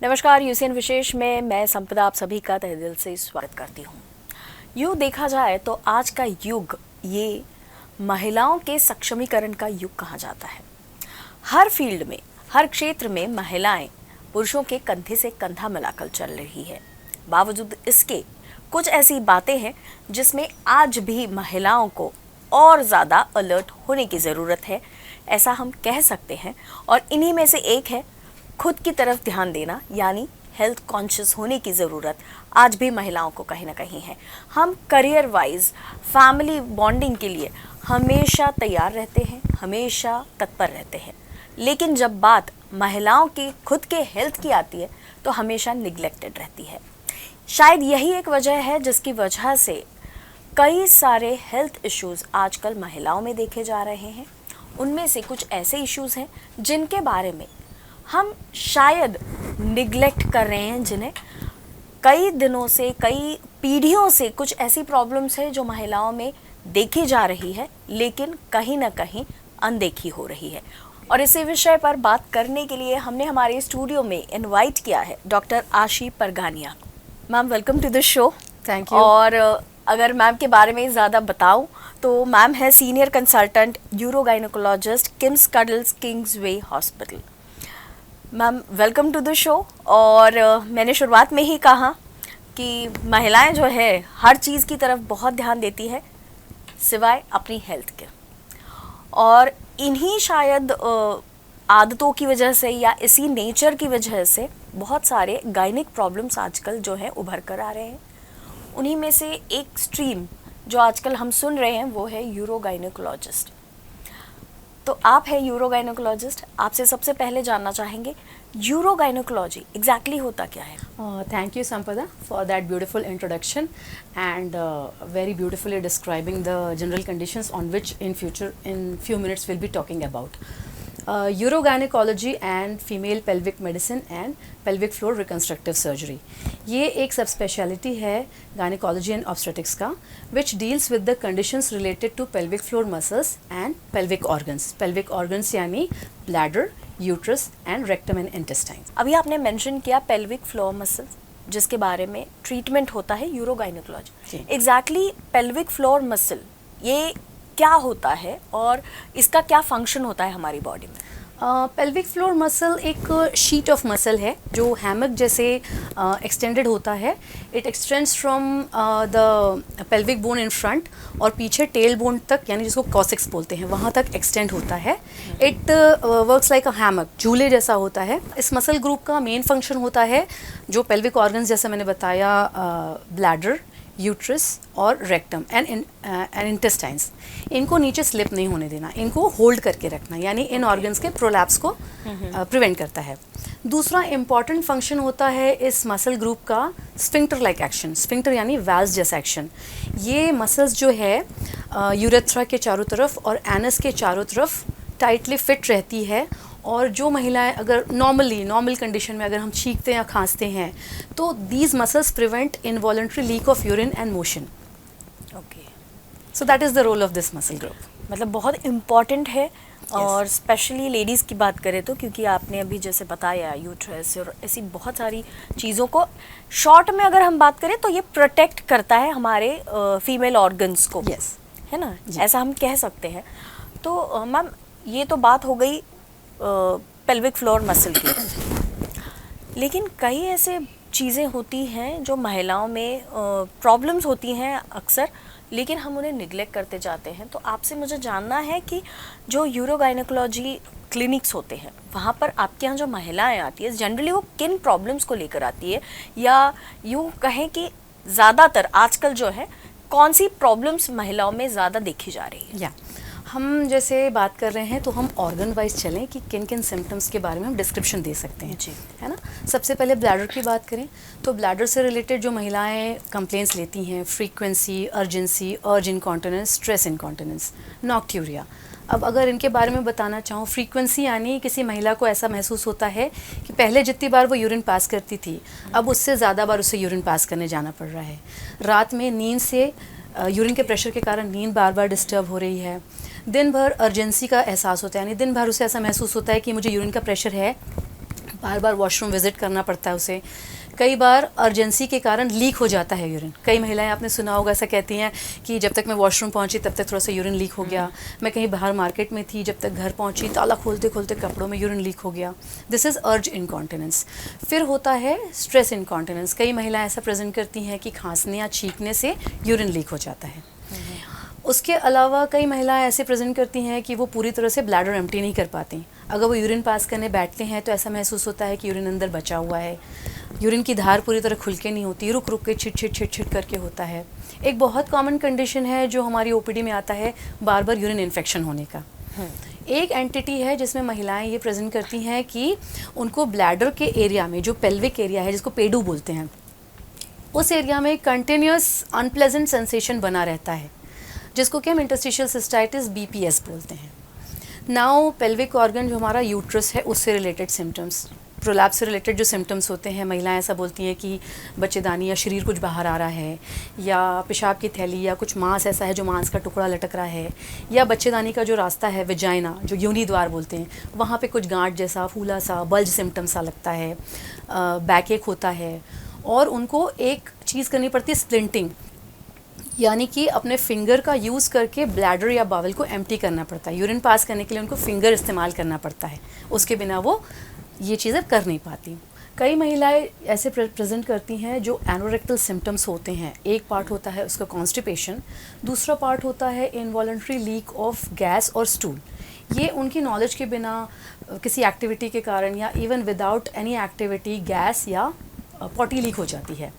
नमस्कार, यूसीएन विशेष में मैं संपदा आप सभी का तहे दिल से स्वागत करती हूँ। यूँ देखा जाए तो आज का युग ये महिलाओं के सक्षमीकरण का युग कहा जाता है। हर फील्ड में, हर क्षेत्र में महिलाएं पुरुषों के कंधे से कंधा मिलाकर चल रही है। बावजूद इसके कुछ ऐसी बातें हैं जिसमें आज भी महिलाओं को और ज़्यादा अलर्ट होने की ज़रूरत है, ऐसा हम कह सकते हैं। और इन्हीं में से एक है खुद की तरफ ध्यान देना, यानी हेल्थ कॉन्शियस होने की ज़रूरत आज भी महिलाओं को कहीं ना कहीं है। हम करियर वाइज, फैमिली बॉन्डिंग के लिए हमेशा तैयार रहते हैं, हमेशा तत्पर रहते हैं, लेकिन जब बात महिलाओं की खुद के हेल्थ की आती है तो हमेशा निगलेक्टेड रहती है। शायद यही एक वजह है जिसकी वजह से कई सारे हेल्थ इश्यूज़ आजकल महिलाओं में देखे जा रहे हैं। उनमें से कुछ ऐसे इश्यूज़ हैं जिनके बारे में हम शायद निगलेक्ट कर रहे हैं, जिन्हें कई दिनों से, कई पीढ़ियों से कुछ ऐसी प्रॉब्लम्स है जो महिलाओं में देखी जा रही है, लेकिन कहीं ना कहीं अनदेखी हो रही है। और इसी विषय पर बात करने के लिए हमने हमारे स्टूडियो में इनवाइट किया है doctor Ashi Pargania. Ma'am, welcome to the show. Thank you. और अगर मैम के बारे में ज़्यादा बताऊं तो मैम है senior consultant urogynaecologist, KIMS Cuddles Kingsway hospital. Ma'am, welcome to the show. और मैंने शुरुआत में ही कहा कि महिलाएं जो है हर चीज़ की तरफ बहुत ध्यान देती है सिवाय अपनी हेल्थ के, और इन्हीं शायद आदतों की वजह से या इसी नेचर की वजह से बहुत सारे गायनिक प्रॉब्लम्स आजकल जो है उभर कर आ रहे हैं। उन्हीं में से एक स्ट्रीम जो आजकल हम सुन रहे हैं वो है यूरोगाइनोकोलॉजिस्ट। तो आप है यूरोगाइनोकोलॉजिस्ट, आपसे सबसे पहले जानना चाहेंगे यूरोगाइनोकोलॉजी एग्जैक्टली होता क्या है? Thank you, Sampada, for that beautiful introduction and very beautifully describing the general conditions on which in few minutes we'll be talking about. Urogynecology and female pelvic medicine and pelvic floor reconstructive surgery. ये एक सब speciality है gynaecology and obstetrics का, which deals with the conditions related to pelvic floor muscles and pelvic organs. Pelvic organs यानी bladder, uterus and rectum and intestine. अभी आपने mention किया pelvic floor muscle, जिसके बारे में ट्रीटमेंट होता है यूरोगाइनोकोलॉजी। एग्जैक्टली पेल्विक फ्लोर मसल ये क्या होता है और इसका क्या फंक्शन होता है हमारी बॉडी में? पेल्विक फ्लोर मसल एक शीट ऑफ मसल है जो हैमक जैसे एक्सटेंडेड होता है। It extends from the pelvic bone in front और पीछे टेल बोन तक, यानी जिसको कॉसेक्स बोलते हैं, वहाँ तक एक्सटेंड होता है। It works like a hammock, झूले जैसा होता है। इस मसल ग्रुप का मेन फंक्शन होता है जो पेल्विक ऑर्गन्स, जैसे मैंने बताया, ब्लैडर, यूट्रस और रेक्टम एंड इंटेस्टाइन्स, इनको नीचे स्लिप नहीं होने देना, इनको होल्ड करके रखना, यानी इन ऑर्गन्स के प्रोलैप्स को प्रिवेंट करता है। दूसरा इम्पॉर्टेंट फंक्शन होता है इस मसल ग्रुप का स्फिंक्टर लाइक एक्शन। स्फिंक्टर यानी वाल्व जैसा एक्शन। ये मसल्स जो है यूरेथ्रा के चारों तरफ और एनस के चारों तरफ टाइटली फिट रहती है। और जो महिलाएं अगर नॉर्मल कंडीशन में अगर हम छींकते हैं या खांसते हैं तो these muscles prevent involuntary leak of urine and motion. Okay, so that is the role of this muscle group. मतलब बहुत इम्पॉर्टेंट है। और स्पेशली लेडीज़ की बात करें तो, क्योंकि आपने अभी जैसे बताया यूट्रस और ऐसी बहुत सारी चीज़ों को, शॉर्ट में अगर हम बात करें तो ये प्रोटेक्ट करता है हमारे फीमेल ऑर्गन्स को। यस, है ना, ऐसा हम कह सकते हैं। तो मैम, ये तो बात हो गई पेल्विक फ्लोर मसल की, लेकिन कई ऐसे चीज़ें होती हैं जो महिलाओं में प्रॉब्लम्स होती हैं अक्सर, लेकिन हम उन्हें निगलेक्ट करते जाते हैं। तो आपसे मुझे जानना है कि जो यूरोगाइनोकोलॉजी क्लिनिक्स होते हैं वहाँ पर आपके यहाँ जो महिलाएं आती है, जनरली वो किन प्रॉब्लम्स को लेकर आती है, या यूँ कहें कि ज़्यादातर आजकल जो है कौन सी प्रॉब्लम्स महिलाओं में ज़्यादा देखी जा रही है? हम जैसे बात कर रहे हैं तो हम ऑर्गन वाइज चलें कि किन किन सिम्टम्स के बारे में हम डिस्क्रिप्शन दे सकते हैं जी, है ना। सबसे पहले ब्लैडर की बात करें तो ब्लैडर से रिलेटेड जो महिलाएं कंप्लेंट्स लेती हैं, फ्रीक्वेंसी, अर्जेंसी, अर्ज इनकॉन्टिनेंस, स्ट्रेस इनकॉन्टिनेंस, नॉक्ट्यूरिया, अब अगर इनके बारे में बताना चाहूँ, फ्रीक्वेंसी यानी किसी महिला को ऐसा महसूस होता है कि पहले जितनी बार वो यूरिन पास करती थी अब उससे ज़्यादा बार उसे यूरिन पास करने जाना पड़ रहा है। रात में नींद से यूरिन के प्रेशर के कारण नींद बार बार डिस्टर्ब हो रही है। दिन भर अर्जेंसी का एहसास होता है, यानी दिन भर उसे ऐसा महसूस होता है कि मुझे यूरिन का प्रेशर है, बार बार वॉशरूम विज़िट करना पड़ता है उसे। कई बार अर्जेंसी के कारण लीक हो जाता है यूरिन। कई महिलाएं, आपने सुना होगा, ऐसा कहती हैं कि जब तक मैं वॉशरूम पहुंची तब तक थोड़ा सा यूरिन लीक हो गया, मैं कहीं बाहर मार्केट में थी, जब तक घर पहुंची ताला खोलते खोलते कपड़ों में यूरिन लीक हो गया। दिस इज़ अर्ज इनकॉन्टिनेंस। फिर होता है स्ट्रेस इनकॉन्टिनेंस। कई महिलाएं ऐसा प्रेजेंट करती हैं कि खांसने या छींकने से यूरिन लीक हो जाता है। उसके अलावा कई महिलाएं ऐसे प्रेजेंट करती हैं कि वो पूरी तरह से ब्लैडर एम्प्टी नहीं कर पाती। अगर वो यूरिन पास करने बैठते हैं तो ऐसा महसूस होता है कि यूरिन अंदर बचा हुआ है, यूरिन की धार पूरी तरह खुल के नहीं होती, रुक रुक के छिट करके होता है। एक बहुत कॉमन कंडीशन है जो हमारी ओपीडी में आता है, बार बार यूरिन इन्फेक्शन होने का। एक एंटिटी है जिसमें महिलाएं ये प्रेजेंट करती हैं कि उनको ब्लैडर के एरिया में, जो पेल्विक एरिया है जिसको पेडू बोलते हैं, उस एरिया में कंटिन्यूस अनप्लेजेंट सेंसेशन बना रहता है, जिसको कि हम इंटरस्टिशियल सिस्टाइटिस BPS बोलते हैं। नाउ पेल्विक ऑर्गन जो हमारा यूट्रस है उससे रिलेटेड सिम्टम्स, प्रोलैप्स से रिलेटेड जो सिम्टम्स होते हैं, महिलाएं ऐसा बोलती हैं कि बच्चेदानी या शरीर कुछ बाहर आ रहा है, या पेशाब की थैली या कुछ मांस ऐसा है जो मांस का टुकड़ा लटक रहा है, या बच्चेदानी का जो रास्ता है वेजाइना, जो योनि द्वार बोलते हैं, वहाँ पे कुछ गांठ जैसा फूला सा बल्ज सिम्टम सा लगता है, बैक एक होता है। और उनको एक चीज़ करनी पड़ती है, स्प्लिंटिंग, यानी कि अपने फिंगर का यूज़ करके ब्लैडर या बावल को एम्प्टी करना पड़ता है। यूरिन पास करने के लिए उनको फिंगर इस्तेमाल करना पड़ता है, उसके बिना वो ये चीज़ें कर नहीं पाती। कई महिलाएं ऐसे प्रेजेंट करती हैं जो एनोरेक्टल सिम्टम्स होते हैं। एक पार्ट होता है उसका कॉन्स्टिपेशन, दूसरा पार्ट होता है इनवॉलंटरी लीक ऑफ गैस और स्टूल। ये उनकी नॉलेज के बिना, किसी एक्टिविटी के कारण या even without any activity gas या पॉटी लीक हो जाती है।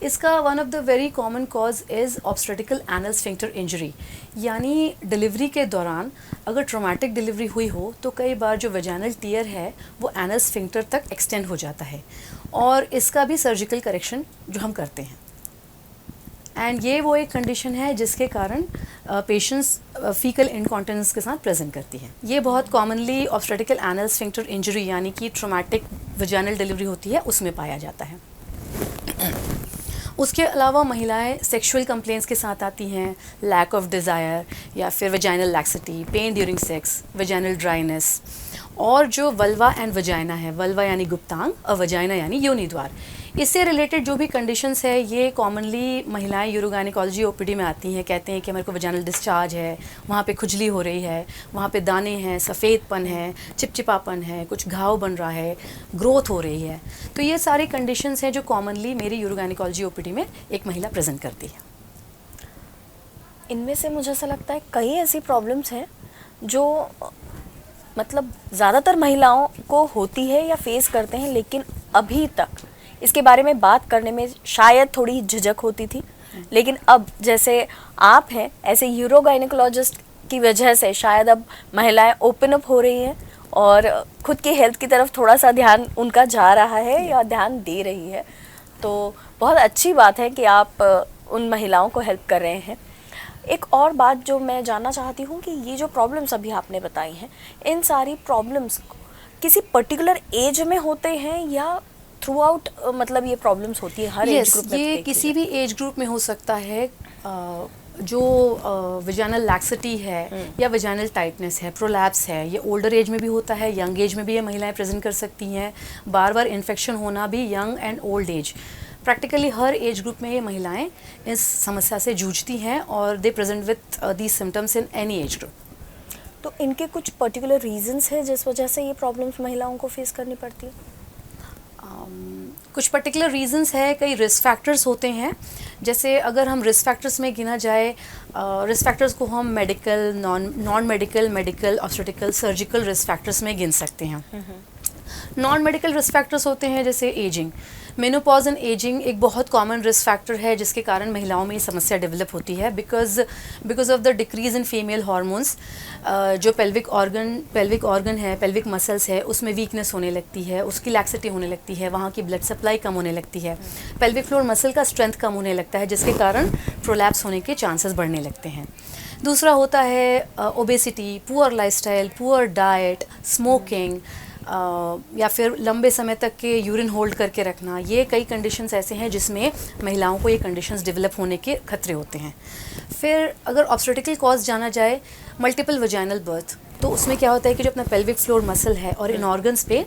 इसका one of the very common cause is obstetrical anal sphincter injury, यानी डिलीवरी के दौरान अगर ट्रॉमेटिक डिलीवरी हुई हो तो कई बार जो वेजाइनल टीयर है वो एनल स्फिंक्टर तक एक्सटेंड हो जाता है, और इसका भी सर्जिकल करेक्शन जो हम करते हैं। एंड ये वो एक कंडीशन है जिसके कारण पेशेंट्स फीकल इनकॉन्टिनेंस के साथ प्रेजेंट करती है। ये बहुत commonly obstetrical anal sphincter injury यानी कि ट्रॉमेटिक वेजाइनल डिलीवरी होती है उसमें पाया जाता है। उसके अलावा महिलाएं सेक्सुअल कंप्लेंट्स के साथ आती हैं, लैक ऑफ डिज़ायर या फिर vaginal laxity, pen during sex, vaginal dryness, और जो वल्वा एंड वजाइना है, वल्वा यानी गुप्तांग और वजाइना यानी योनि द्वार, इससे रिलेटेड जो भी कंडीशंस है ये कॉमनली महिलाएं यूरोगायनिकोलॉजी ओपीडी में आती हैं, कहते हैं कि मेरे को वजाइनल डिस्चार्ज है, वहाँ पे खुजली हो रही है, वहाँ पे दाने हैं, सफ़ेदपन है, चिपचिपापन है, कुछ घाव बन रहा है, ग्रोथ हो रही है। तो ये सारी कंडीशंस हैं जो कॉमनली मेरी यूरोगायनिकोलॉजी ओपीडी में एक महिला प्रेजेंट करती है। इनमें से मुझे ऐसा लगता है कई ऐसी प्रॉब्लम्स हैं जो मतलब ज़्यादातर महिलाओं को होती है या फेस करते हैं, लेकिन अभी तक इसके बारे में बात करने में शायद थोड़ी झिझक होती थी। लेकिन अब जैसे आप हैं ऐसे यूरोगायनिकोलॉजिस्ट की वजह से शायद अब महिलाएं ओपन अप हो रही हैं और खुद की हेल्थ की तरफ थोड़ा सा ध्यान उनका जा रहा है या ध्यान दे रही है। तो बहुत अच्छी बात है कि आप उन महिलाओं को हेल्प कर रहे हैं। एक और बात जो मैं जानना चाहती हूँ कि ये जो प्रॉब्लम्स अभी आपने बताई हैं, इन सारी प्रॉब्लम्स किसी पर्टिकुलर एज में होते हैं या थ्रू आउट, मतलब ये प्रॉब्लम्स होती है हर एज ग्रुप में? ये किसी भी एज ग्रुप में हो सकता है। जो वेजाइनल लैक्सिटी है या वेजाइनल टाइटनेस है, प्रोलैप्स है, ये ओल्डर एज में भी होता है, यंग एज में भी ये महिलाएं प्रेजेंट कर सकती हैं। बार बार इन्फेक्शन होना भी young and old age, practically her age group में ये महिलाएं इस समस्या से जूझती हैं और दे present with these symptoms in any age group. तो इनके कुछ पर्टिकुलर रीजंस हैं जिस वजह से ये प्रॉब्लम्स महिलाओं को फेस करनी पड़ती है? कुछ पर्टिकुलर रीजंस है, कई रिस्क फैक्टर्स होते हैं। जैसे अगर हम रिस्क फैक्टर्स में गिना जाए, रिस्क फैक्टर्स को हम medical, non medical, medical, obstetrical, surgical risk factors में गिन सकते हैं। नॉन मेडिकल रिस्क फैक्टर्स होते हैं जैसे एजिंग, मेनोपॉज एंड एजिंग एक बहुत कॉमन रिस्क फैक्टर है जिसके कारण महिलाओं में ये समस्या डेवलप होती है because of the decrease in female hormones. जो पेल्विक ऑर्गन है, पेल्विक मसल्स है, उसमें वीकनेस होने लगती है, उसकी लैक्सिटी होने लगती है, वहाँ की ब्लड सप्लाई कम होने लगती है, पेल्विक फ्लोर मसल का स्ट्रेंथ कम होने लगता है, जिसके कारण प्रोलैप्स होने के चांसेस बढ़ने लगते हैं। दूसरा होता है obesity, poor lifestyle, poor diet, smoking, या फिर लंबे समय तक के यूरिन होल्ड करके रखना। ये कई कंडीशंस ऐसे हैं जिसमें महिलाओं को ये कंडीशंस डेवलप होने के खतरे होते हैं। फिर अगर ऑब्स्टेट्रिकल कॉज जाना जाए, मल्टीपल वजाइनल बर्थ, तो उसमें क्या होता है कि जो अपना पेल्विक फ्लोर मसल है और इन ऑर्गन्स पे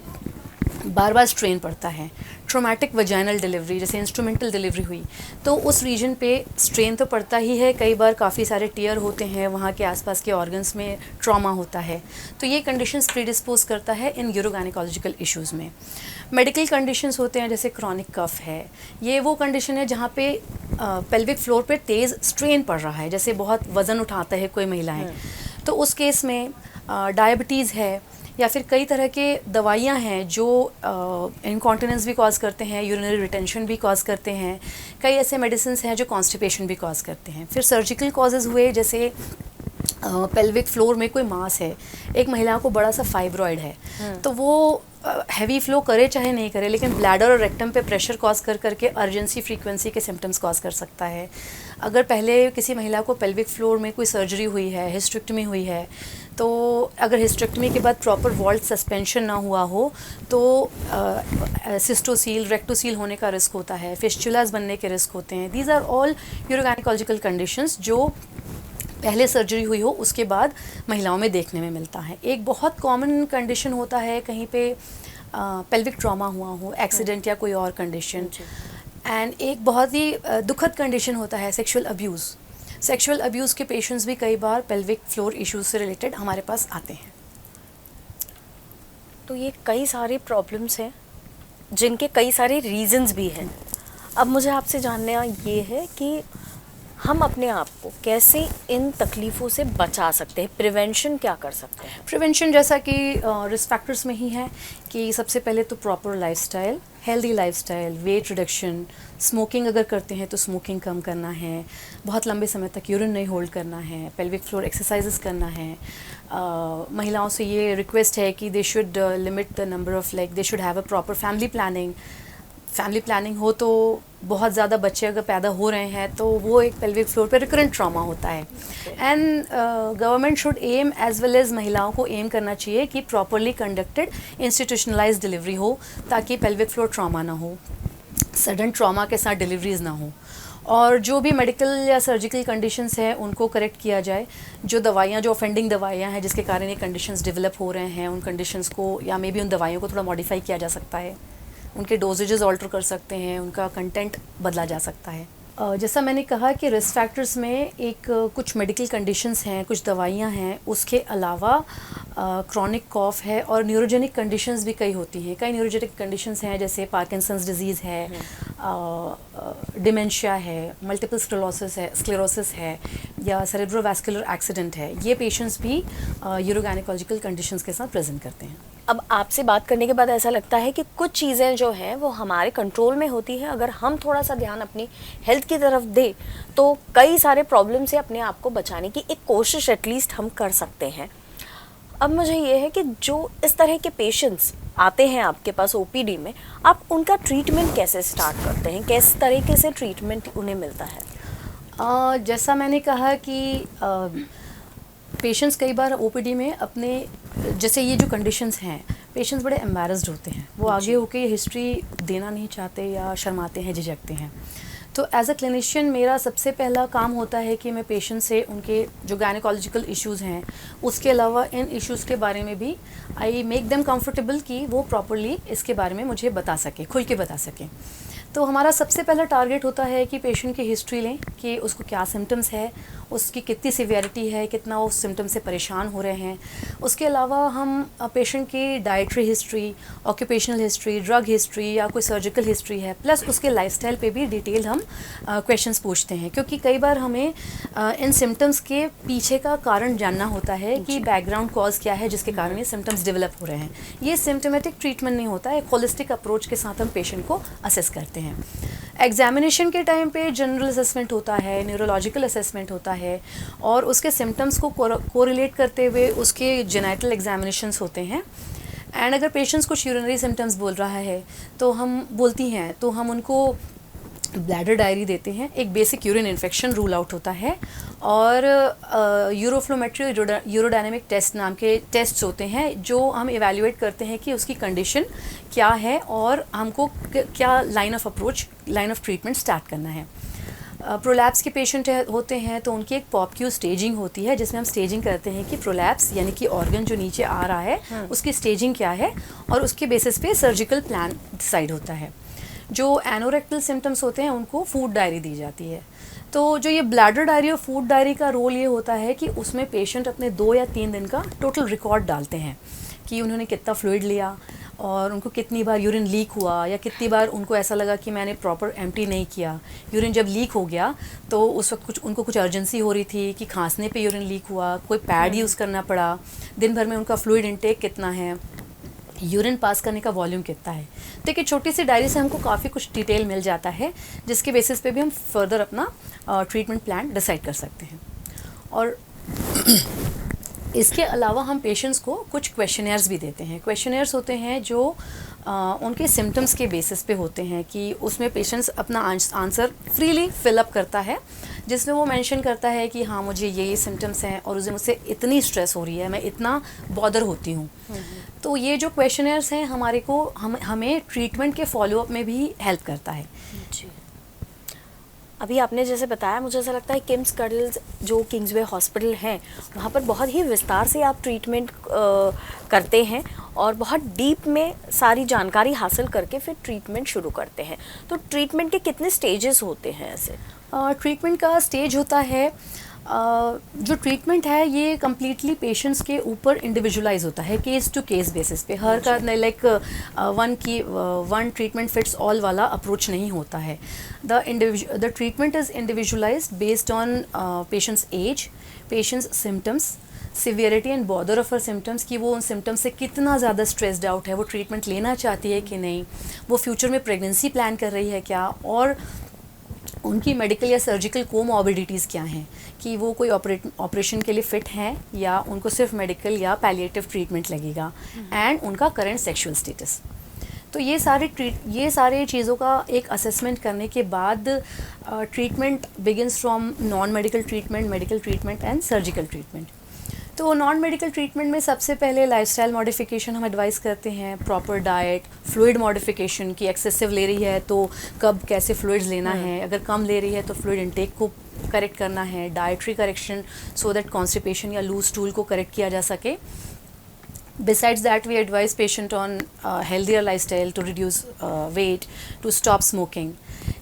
बार बार स्ट्रेन पड़ता है। ट्रोमैटिक वजाइनल डिलीवरी, जैसे इंस्ट्रूमेंटल डिलीवरी हुई तो उस रीजन पे स्ट्रेन तो पड़ता ही है, कई बार काफ़ी सारे टीयर होते हैं, वहाँ के आसपास के ऑर्गन्स में ट्रॉमा होता है, तो ये कंडीशंस प्रीडिस्पोज करता है इन यूरोगायनिकोलॉजिकल इश्यूज़ में। मेडिकल कंडीशंस होते हैं जैसे क्रॉनिक कफ है, ये वो कंडीशन है जहाँ पे पेल्विक फ्लोर पे तेज़ स्ट्रेन पड़ रहा है, जैसे बहुत वज़न उठाता है कोई महिलाएं, तो उस केस में डायबिटीज़ है, या फिर कई तरह के दवाइयाँ हैं जो इनकॉन्टिनेंस भी कॉज करते हैं, यूरिनरी रिटेंशन भी कॉज करते हैं, कई ऐसे मेडिसिन हैं जो कॉन्स्टिपेशन भी कॉज करते हैं। फिर सर्जिकल कॉजेज़ हुए, जैसे पेल्विक फ्लोर में कोई मास है, एक महिला को बड़ा सा फाइब्रॉइड है, तो वो हैवी फ्लो करे चाहे नहीं करे, लेकिन ब्लैडर और रेक्टम पे प्रेशर कॉज करके अर्जेंसी फ्रीक्वेंसी के सिम्टम्स कॉज कर सकता है। अगर पहले किसी महिला को पेल्विक फ्लोर में कोई सर्जरी हुई है, हिस्टेरेक्टमी हुई है, तो अगर हिस्टेरेक्टमी के बाद प्रॉपर वॉल्ट सस्पेंशन ना हुआ हो तो सिस्टोसील, रेक्टोसील होने का रिस्क होता है, फिस्चुलास बनने के रिस्क होते हैं। दीज आर ऑल यूरोगायनिकोलॉजिकल कंडीशंस जो पहले सर्जरी हुई हो उसके बाद महिलाओं में देखने में मिलता है। एक बहुत कॉमन कंडीशन होता है कहीं पे पेल्विक ट्रॉमा हुआ हो, एक्सीडेंट या कोई और कंडीशन। एंड एक बहुत ही दुखद कंडीशन होता है सेक्सुअल अब्यूज़। सेक्सुअल अब्यूज़ के पेशेंट्स भी कई बार पेल्विक फ्लोर इश्यूज से रिलेटेड हमारे पास आते हैं। तो ये कई सारी प्रॉब्लम्स हैं जिनके कई सारे रीजंस भी हैं। अब मुझे आपसे जानना ये है कि हम अपने आप को कैसे इन तकलीफ़ों से बचा सकते हैं, प्रिवेंशन क्या कर सकते हैं? प्रिवेंशन जैसा कि रिस्क फैक्टर्स में ही है कि सबसे पहले तो proper lifestyle, healthy lifestyle, weight reduction, smoking अगर करते हैं तो स्मोकिंग कम करना है, बहुत लंबे समय तक यूरिन नहीं होल्ड करना है, पेल्विक फ्लोर एक्सरसाइजेस करना है। महिलाओं से ये रिक्वेस्ट है कि they should limit the number of, like they should have a proper family planning. Family planning हो तो बहुत ज़्यादा बच्चे अगर पैदा हो रहे हैं तो वो एक पेल्विक फ्लोर पे रिकरेंट ट्रॉमा होता है। And government should um as well as महिलाओं को एम करना चाहिए कि प्रॉपरली कंडक्टेड इंस्टीट्यूशनलाइज्ड डिलीवरी हो, ताकि पेल्विक फ्लोर ट्रॉमा ना हो, सडन ट्रॉमा के साथ डिलीवरीज ना हो, और जो भी मेडिकल या सर्जिकल कंडीशंस हैं उनको करेक्ट किया जाए। जो दवाइयाँ, जो ऑफेंडिंग दवाइयाँ हैं जिसके कारण ये कंडीशंस डेवलप हो रहे हैं, उन कंडीशंस को या मे बी उन दवाइयों को थोड़ा मॉडिफाई किया जा सकता है, उनके डोजेजेस ऑल्टर कर सकते हैं, उनका कंटेंट बदला जा सकता है। जैसा मैंने कहा कि रिस्क फैक्टर्स में एक कुछ मेडिकल कंडीशंस हैं, कुछ दवाइयाँ हैं, उसके अलावा क्रॉनिक कॉफ है और न्यूरोजेनिक कंडीशंस भी कई होती हैं। कई न्यूरोजेनिक कंडीशंस हैं जैसे पार्किंसंस डिजीज़ है, डिमेंशिया है, मल्टीपल स्क्लेरोसिस है या सेरेब्रोवैस्कुलर एक्सीडेंट है। ये पेशेंट्स भी यूरोगायनिकोलॉजिकल कंडीशंस के साथ प्रेजेंट करते हैं। अब आपसे बात करने के बाद ऐसा लगता है कि कुछ चीज़ें जो हैं वो हमारे कंट्रोल में होती हैं। अगर हम थोड़ा सा ध्यान अपनी हेल्थ की तरफ दें तो कई सारे प्रॉब्लम से अपने आप को बचाने की एक कोशिश एटलीस्ट हम कर सकते हैं। अब मुझे ये है कि जो इस तरह के पेशेंट्स आते हैं आपके पास ओपीडी में, आप उनका ट्रीटमेंट कैसे स्टार्ट करते हैं, किस तरीके से ट्रीटमेंट उन्हें मिलता है? जैसा मैंने कहा कि पेशेंट्स कई बार ओपीडी में अपने, जैसे ये जो कंडीशंस हैं, पेशेंट्स बड़े एम्बैरेस्ड होते हैं, वो आगे होके ये हिस्ट्री देना नहीं चाहते या शर्माते हैं, झिझकते हैं। तो एज अ क्लिनिशियन मेरा सबसे पहला काम होता है कि मैं पेशेंट से उनके जो गायनिकोलॉजिकल इश्यूज़ हैं उसके अलावा इन इश्यूज़ के बारे में भी आई मेक देम कंफर्टेबल कि वो प्रॉपरली इसके बारे में मुझे बता सकें, खुल के बता सकें। तो हमारा सबसे पहला टारगेट होता है कि पेशेंट की हिस्ट्री लें कि उसको क्या सिम्टम्स है, उसकी कितनी सीवियरिटी है, कितना वो सिम्टम से परेशान हो रहे हैं। उसके अलावा हम पेशेंट की dietary history, occupational history, drug history या कोई सर्जिकल हिस्ट्री है, प्लस उसके लाइफस्टाइल पे भी डिटेल हम क्वेश्चंस पूछते हैं, क्योंकि कई बार हमें इन सिम्टम्स के पीछे का कारण जानना होता है कि बैकग्राउंड कॉज क्या है जिसके कारण ये सिम्टम्स डेवलप हो रहे हैं। ये सिम्टमेटिक ट्रीटमेंट नहीं होता है, एक होलिस्टिक अप्रोच के साथ हम पेशेंट को असेस करते हैं। एग्जामिनेशन के टाइम पे जनरल असेसमेंट होता है, न्यूरोलॉजिकल असेसमेंट होता है, और उसके सिम्टम्स को कोरिलेट करते हुए उसके जेनेटल एग्जामिनेशंस होते हैं। एंड अगर पेशेंट्स कुछ यूरिनरी सिम्टम्स बोल रहा है तो हम बोलती हैं तो हम उनको ब्लैडर डायरी देते हैं। एक basic urine infection rule out होता है और यूरोफ्लोमेट्री यूरोडायनेमिक टेस्ट नाम के टेस्ट्स होते हैं जो हम इवैल्यूएट करते हैं कि उसकी कंडीशन क्या है और हमको क्या लाइन ऑफ ट्रीटमेंट स्टार्ट करना है। प्रोलैप्स के पेशेंट होते हैं तो उनकी एक पॉपक्यू स्टेजिंग होती है जिसमें हम स्टेजिंग करते हैं कि प्रोलैप्स यानी कि ऑर्गन जो नीचे आ रहा है उसकी स्टेजिंग क्या है और उसके बेसिस पे सर्जिकल प्लान डिसाइड होता है। जो एनोरेक्टल सिम्टम्स होते हैं उनको फूड डायरी दी जाती है। तो जो ये ब्लैडर डायरी और फूड डायरी का रोल ये होता है कि उसमें पेशेंट अपने 2 या 3 दिन का टोटल रिकॉर्ड डालते हैं कि उन्होंने कितना फ्लूइड लिया और उनको कितनी बार यूरिन लीक हुआ या कितनी बार उनको ऐसा लगा कि मैंने प्रॉपर एम्प्टी नहीं किया। यूरिन जब लीक हो गया तो उस वक्त उनको कुछ अर्जेंसी हो रही थी कि खांसने पे यूरिन लीक हुआ, कोई पैड यूज़ करना पड़ा, दिन भर में उनका फ्लूइड इंटेक कितना है, यूरिन पास करने का वॉल्यूम कितना है। तो एक छोटी सी डायरी से हमको काफ़ी कुछ डिटेल मिल जाता है जिसके बेसिस पे भी हम फर्दर अपना ट्रीटमेंट प्लान डिसाइड कर सकते हैं। और इसके अलावा हम पेशेंट्स को कुछ क्वेश्चनेयर्स भी देते हैं। क्वेश्चनेयर्स होते हैं जो उनके सिम्टम्स के बेसिस पे होते हैं कि उसमें पेशेंट्स अपना आंसर फ्रीली फिलअप करता है जिसमें वो मेंशन करता है कि हाँ मुझे ये सिम्टम्स हैं और उसे मुझसे इतनी स्ट्रेस हो रही है, मैं इतना बॉदर होती हूँ। तो ये जो क्वेश्चनेयर्स हैं हमारे को हमें ट्रीटमेंट के फॉलोअप में भी हेल्प करता है। जी, अभी आपने जैसे बताया मुझे ऐसा लगता है किम्स कर्टल्स जो किंग्सवे हॉस्पिटल है वहाँ पर बहुत ही विस्तार से आप ट्रीटमेंट करते हैं और बहुत डीप में सारी जानकारी हासिल करके फिर ट्रीटमेंट शुरू करते हैं। तो ट्रीटमेंट के कितने स्टेजेस होते हैं ऐसे? ट्रीटमेंट का स्टेज होता है जो ट्रीटमेंट है ये कम्प्लीटली पेशेंट्स के ऊपर इंडिविजुअलाइज होता है, केस टू केस बेसिस पे। हर का like one treatment fits all वाला अप्रोच नहीं होता है। The treatment is individualized based on patients age, patients symptoms, severity and border of her symptoms कि वो उन सिम्टम्स से कितना ज़्यादा स्ट्रेस्ड आउट है, वो ट्रीटमेंट लेना चाहती है कि नहीं, वो फ्यूचर में प्रेगनेंसी प्लान कर रही है क्या, और उनकी मेडिकल या सर्जिकल कोमॉर्बिडिटीज़ क्या हैं कि वो कोई ऑपरेशन के लिए फ़िट हैं या उनको सिर्फ मेडिकल या पैलिएटिव ट्रीटमेंट लगेगा, एंड उनका करंट सेक्सुअल स्टेटस। तो ये सारे चीज़ों का एक असेसमेंट करने के बाद treatment begins from non medical treatment, medical treatment and surgical treatment. तो नॉन मेडिकल ट्रीटमेंट में सबसे पहले लाइफस्टाइल मॉडिफिकेशन हम एडवाइस करते हैं, प्रॉपर डाइट, फ्लूइड मॉडिफिकेशन की एक्सेसिव ले रही है तो कब कैसे फ्लूइड्स लेना है, अगर कम ले रही है तो फ्लूइड इंटेक को करेक्ट करना है, dietary correction so that constipation या लूज स्टूल को करेक्ट किया जा सके। Besides that, we advise patient on healthier lifestyle to reduce weight, to stop smoking.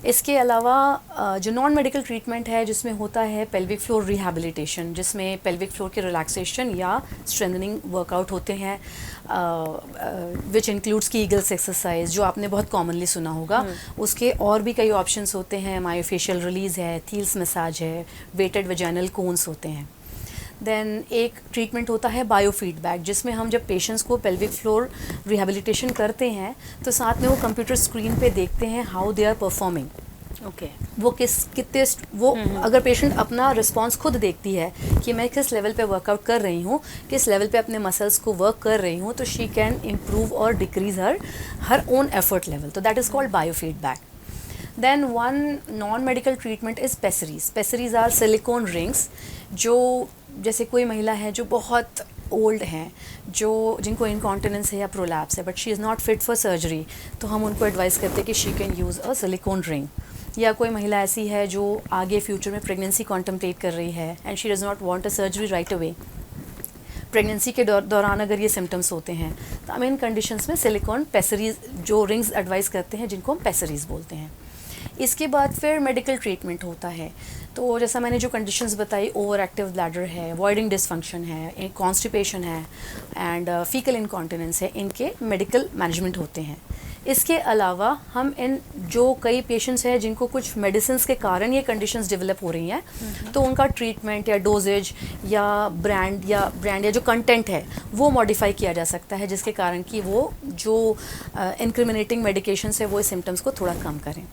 इसके अलावा जो नॉन मेडिकल ट्रीटमेंट है जिसमें होता है पेल्विक फ्लोर रिहैबिलिटेशन, जिसमें पेल्विक फ्लोर के रिलैक्सेशन या स्ट्रेंथनिंग वर्कआउट होते हैं, विच इंक्लूड्स की ईगल्स एक्सरसाइज जो आपने बहुत कॉमनली सुना होगा। उसके और भी कई ऑप्शंस होते हैं, मायोफेशियल रिलीज़ है, थील्स मसाज है, वेटेड वेजाइनल कोन्स होते हैं। देन एक ट्रीटमेंट होता है बायोफीडबैक, जिसमें हम जब पेशेंट्स को पेल्विक फ्लोर रिहैबिलिटेशन करते हैं तो साथ में वो कंप्यूटर स्क्रीन पे देखते हैं how they are performing. Okay, वो अगर पेशेंट अपना रिस्पॉन्स खुद देखती है कि मैं किस लेवल पे वर्कआउट कर रही हूँ, किस लेवल पे अपने मसल्स को वर्क कर रही हूँ, तो शी कैन इम्प्रूव और decrease her own effort level. तो that is called biofeedback. Then one non-medical treatment is pessaries. Pessaries are silicone rings जो जैसे कोई महिला है जो बहुत ओल्ड हैं, जिनको इनकॉन्टिनेंस है या प्रोलैप्स है, but she is not fit for surgery, तो हम उनको एडवाइस करते हैं कि she can use a silicon ring. या कोई महिला ऐसी है जो आगे फ्यूचर में प्रेगनेंसी कॉन्टम्पलेट कर रही है and she does not want a surgery right away, pregnancy के दौरान अगर ये सिम्टम्स होते हैं तो हम इन कंडीशंस में सिलिकॉन पेसरीज जो रिंग्स एडवाइस करते हैं जिनको हम पेसरीज बोलते हैं। इसके बाद फिर मेडिकल ट्रीटमेंट होता है। तो जैसा मैंने जो कंडीशंस बताई, ओवर एक्टिव ब्लैडर है, वॉइडिंग डिसफंक्शन है, कॉन्स्टिपेशन है एंड फीकल इनकॉन्टिनेंस है, इनके मेडिकल मैनेजमेंट होते हैं। इसके अलावा हम इन जो कई पेशेंट्स हैं जिनको कुछ मेडिसिन के कारण ये कंडीशंस डेवलप हो रही हैं, तो उनका ट्रीटमेंट या डोजेज या ब्रांड या जो कंटेंट है वो मॉडिफाई किया जा सकता है, जिसके कारण कि वो जो इंक्रिमिनेटिंग मेडिकेशंस है वो इस सिम्टम्स को थोड़ा कम करें।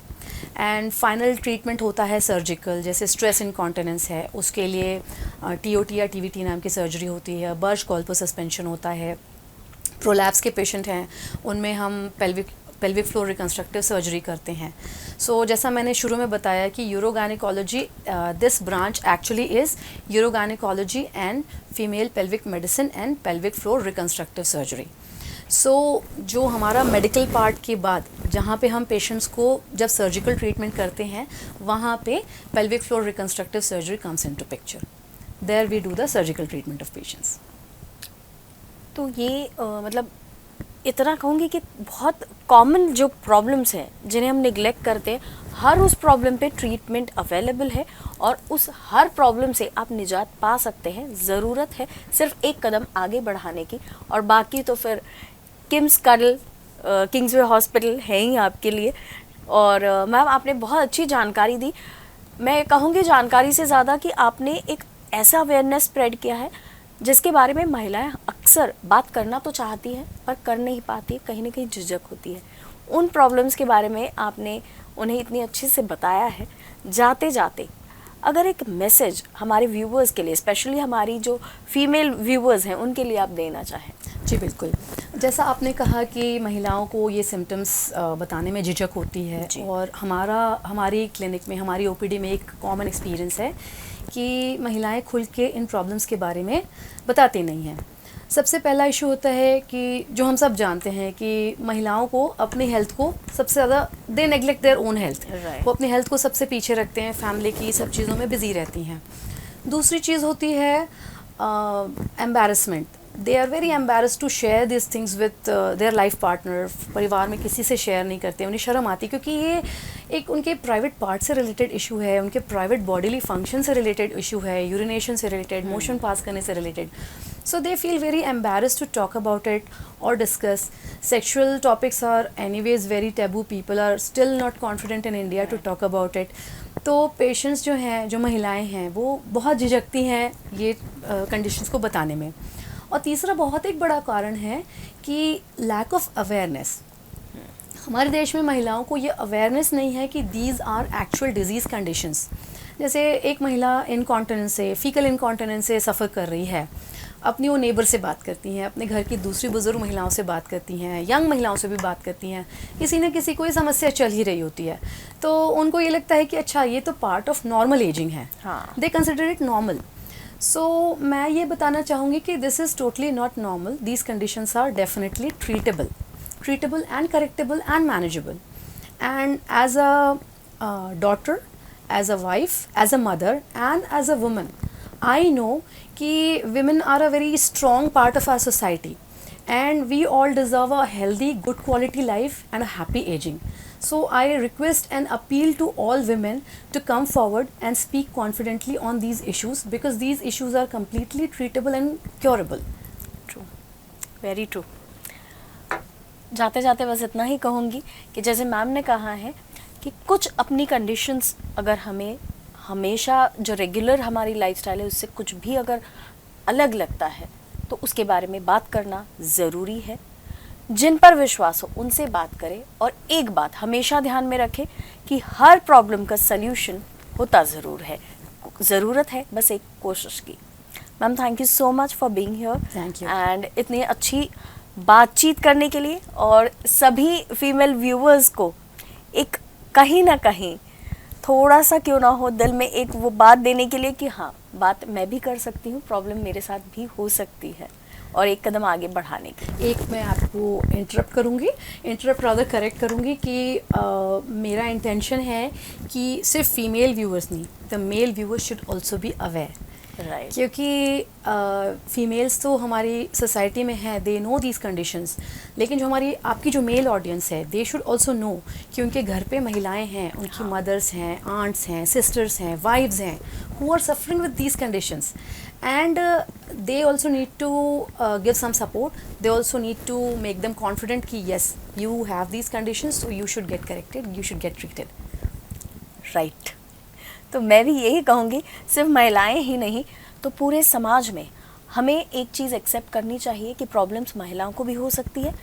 एंड फाइनल ट्रीटमेंट होता है सर्जिकल, जैसे स्ट्रेस इनकॉन्टिनेंस है उसके लिए TOT या TVT नाम की सर्जरी होती है, बर्च कॉल्पर सस्पेंशन होता है। प्रोलैप्स के पेशेंट हैं उनमें हम पेल्विक फ्लोर रिकंस्ट्रक्टिव सर्जरी करते हैं. सो जैसा मैंने शुरू में बताया कि urogynaecology, this branch actually is urogynaecology and female pelvic medicine and pelvic floor reconstructive surgery. So जो हमारा मेडिकल पार्ट के बाद जहाँ पे हम पेशेंट्स को जब सर्जिकल ट्रीटमेंट करते हैं, वहाँ पे pelvic floor reconstructive surgery comes into picture. There we do the surgical treatment of patients. तो ये मतलब इतना कहूँगी कि बहुत कॉमन जो प्रॉब्लम्स हैं जिन्हें हम निगलेक्ट करते हैं, हर उस प्रॉब्लम पे ट्रीटमेंट अवेलेबल है और उस हर प्रॉब्लम से आप निजात पा सकते हैं. ज़रूरत है सिर्फ एक कदम आगे बढ़ाने की, और बाकी तो फिर किम्स कर्ल किंग्सवे हॉस्पिटल है ही आपके लिए. और मैम आपने बहुत अच्छी जानकारी दी. मैं कहूँगी जानकारी से ज़्यादा कि आपने एक ऐसा अवेयरनेस स्प्रेड किया है जिसके बारे में महिलाएं अक्सर बात करना तो चाहती हैं पर कर नहीं पाती, कहीं ना कहीं झिझक होती है. उन प्रॉब्लम्स के बारे में आपने उन्हें इतनी अच्छे से बताया है. जाते जाते अगर एक मैसेज हमारे व्यूवर्स के लिए, स्पेशली हमारी जो फीमेल व्यूवर्स हैं, उनके लिए आप देना चाहें. जी बिल्कुल. जैसा आपने कहा कि महिलाओं को ये सिम्टम्स बताने में झिझक होती है, और हमारी क्लिनिक में, हमारी ओपीडी में एक कॉमन एक्सपीरियंस है कि महिलाएं खुल के इन प्रॉब्लम्स के बारे में बताती नहीं हैं. सबसे पहला इशू होता है कि जो हम सब जानते हैं कि महिलाओं को अपनी हेल्थ को सबसे ज़्यादा, दे नेग्लेक्ट देयर ओन हेल्थ. वो अपनी हेल्थ को सबसे पीछे रखते हैं, फैमिली की सब चीज़ों में बिजी रहती हैं. दूसरी चीज़ होती है embarrassment. They are very embarrassed to share this things with their life partner. परिवार में किसी से शेयर नहीं करते, उन्हें शर्म आती, क्योंकि ये एक उनके प्राइवेट पार्ट से रिलेटेड इशू है, उनके प्राइवेट बॉडीली फंक्शन से रिलेटेड इशू है, यूरिनेशन से रिलेटेड, मोशन पास करने से related. So they feel very embarrassed to talk about it or discuss. Sexual topics are anyways very taboo. People are still not confident in India to talk about it. तो patients जो हैं, जो महिलाएं हैं, वो बहुत झिझकती हैं ये कंडीशंस को बताने में. और तीसरा बहुत एक बड़ा कारण है कि लैक ऑफ अवेयरनेस. हमारे देश में महिलाओं को ये अवेयरनेस नहीं है कि these are actual disease conditions. जैसे एक महिला इनकॉन्टिनेंस से, फीकल इनकॉन्टिनेंस से सफ़र कर रही है, अपनी वो नेबर से बात करती हैं, अपने घर की दूसरी बुज़ुर्ग महिलाओं से बात करती हैं, यंग महिलाओं से भी बात करती हैं, किसी न किसी कोई समस्या चल ही रही होती है, तो उनको ये लगता है कि अच्छा ये तो पार्ट ऑफ नॉर्मल एजिंग है. They consider it normal. So मैं ये बताना चाहूँगी कि this is totally not normal. These conditions are definitely treatable and correctable and manageable. And as a daughter, as a wife, as a mother and as a woman, I know कि women are a very strong part of our society and we all deserve a healthy, good quality life and a happy aging. So I request and appeal to all women to come forward and speak confidently on these issues, because these issues are completely treatable and curable. True, very true. जाते जाते बस इतना ही कहूँगी कि जैसे ma'am ने कहा है कि कुछ अपनी कंडीशंस अगर हमें हमेशा जो रेगुलर हमारी लाइफस्टाइल है उससे कुछ भी अगर अलग लगता है तो उसके बारे में बात करना ज़रूरी है. जिन पर विश्वास हो उनसे बात करें, और एक बात हमेशा ध्यान में रखें कि हर प्रॉब्लम का सल्यूशन होता ज़रूर है. ज़रूरत है बस एक कोशिश की. Ma'am thank you so much for being here. Thank you. And इतनी अच्छी बातचीत करने के लिए, और सभी फीमेल व्यूवर्स को एक कहीं ना कहीं थोड़ा सा क्यों ना हो दिल में एक वो बात देने के लिए कि हाँ, बात मैं भी कर सकती हूँ, प्रॉब्लम मेरे साथ भी हो सकती है, और एक कदम आगे बढ़ाने की. एक मैं आपको इंटरप्ट रादर करेक्ट करूँगी कि मेरा इंटेंशन है कि सिर्फ फीमेल व्यूअर्स नहीं, the male viewers should also be aware. Right. क्योंकि फीमेल्स तो हमारी सोसाइटी में है, दे नो दीज कंडीशंस, लेकिन जो हमारी आपकी जो मेल ऑडियंस है, दे शुड ऑल्सो नो कि उनके घर पे महिलाएं हैं, उनकी मदर्स हैं, आंट्स हैं, सिस्टर्स हैं, वाइफ्स हैं, who are suffering with these conditions, and they also need to give some support. They also need to make them confident कि yes, you have these conditions, so you should get corrected, you should get treated. Right. तो मैं भी यही कहूँगी, सिर्फ महिलाएं ही नहीं तो पूरे समाज में हमें एक चीज़ एक्सेप्ट करनी चाहिए कि प्रॉब्लम्स महिलाओं को भी हो सकती है,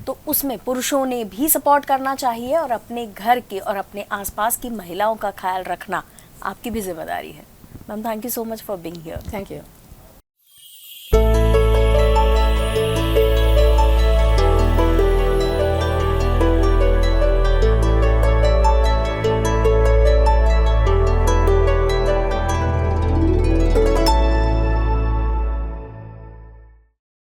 तो उसमें पुरुषों ने भी सपोर्ट करना चाहिए, और अपने घर के और अपने आसपास की महिलाओं का ख्याल रखना आपकी भी जिम्मेदारी है. Ma'am thank you so much for being here. Thank you.